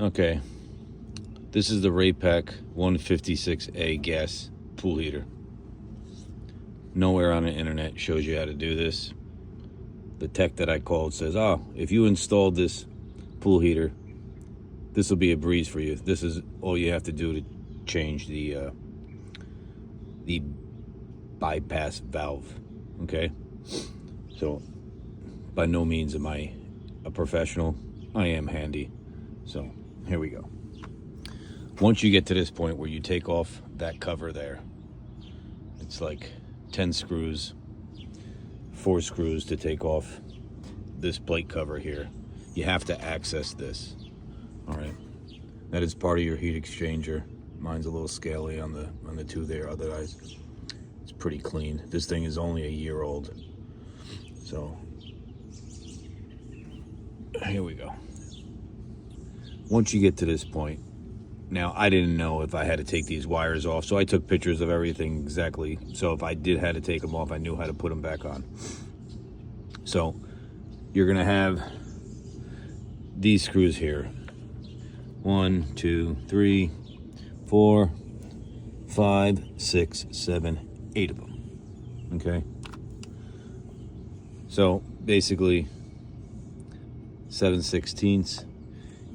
Okay, this is the Raypak 156A gas pool heater. Nowhere on the internet shows you how to do this. The tech that I called says, oh, if you installed this pool heater, this will be a breeze for you. This is all you have to do to change the bypass valve. Okay, so by no means am I a professional. I am handy. So here we go. Once you get to this point where you take off that cover there, it's like 10 screws, 4 screws to take off this plate cover here. You have to access this. All right, that is part of your heat exchanger. Mine's a little scaly on the two there. Otherwise, it's pretty clean. This thing is only a year old. So here we go. Once you get to this point, now I didn't know if I had to take these wires off, so I took pictures of everything exactly. So if I did have to take them off, I knew how to put them back on. So you're gonna have these screws here. 1, 2, 3, 4, 5, 6, 7, 8 of them. Okay. So basically 7/16.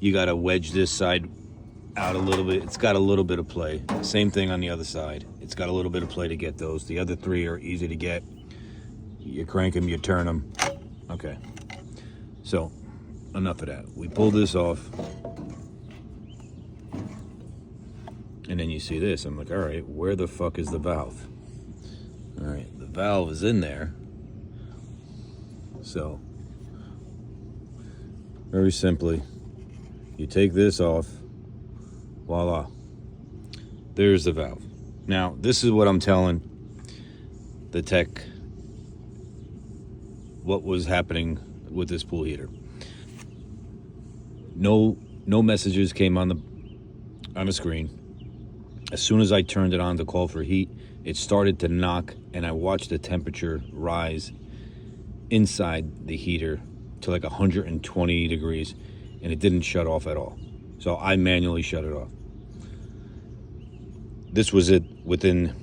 You got to wedge this side out a little bit. It's got a little bit of play. Same thing on the other side. It's got a little bit of play to get those. The other 3 are easy to get. You crank them, you turn them. Okay. So enough of that. We pull this off. And then you see this. I'm like, all right, where the fuck is the valve? All right, the valve is in there. So very simply, you take this off, voila, there's the valve. Now, this is what I'm telling the tech what was happening with this pool heater. No messages came on the screen. As soon as I turned it on to call for heat, it started to knock, and I watched the temperature rise inside the heater to like 120 degrees, and it didn't shut off at all. So I manually shut it off. This was it within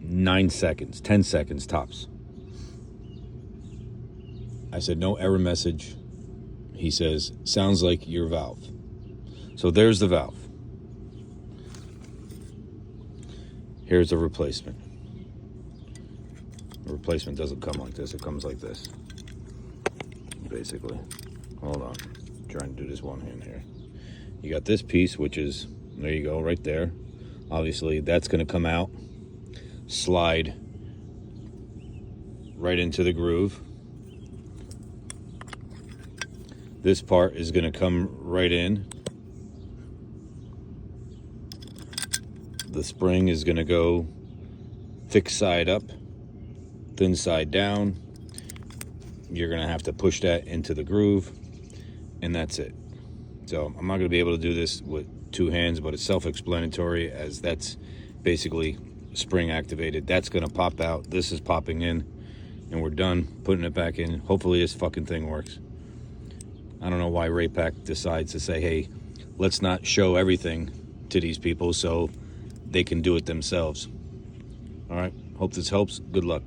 9 seconds, 10 seconds tops. I said, no error message. He says, sounds like your valve. So there's the valve. Here's the replacement. The replacement doesn't come like this. It comes like this. Basically. Hold on. I'm trying to do this one hand here. You got this piece, which is, there you go, right there. Obviously, that's going to come out, slide right into the groove. This part is going to come right in. The spring is going to go thick side up, thin side down. You're going to have to push that into the groove, and that's it. So I'm not going to be able to do this with 2 hands, but it's self-explanatory, as that's basically spring activated. That's going to pop out. This is popping in, and we're done putting it back in. Hopefully this fucking thing works. I don't know why Raypak decides to say, hey, let's not show everything to these people so they can do it themselves. All right, hope this helps. Good luck.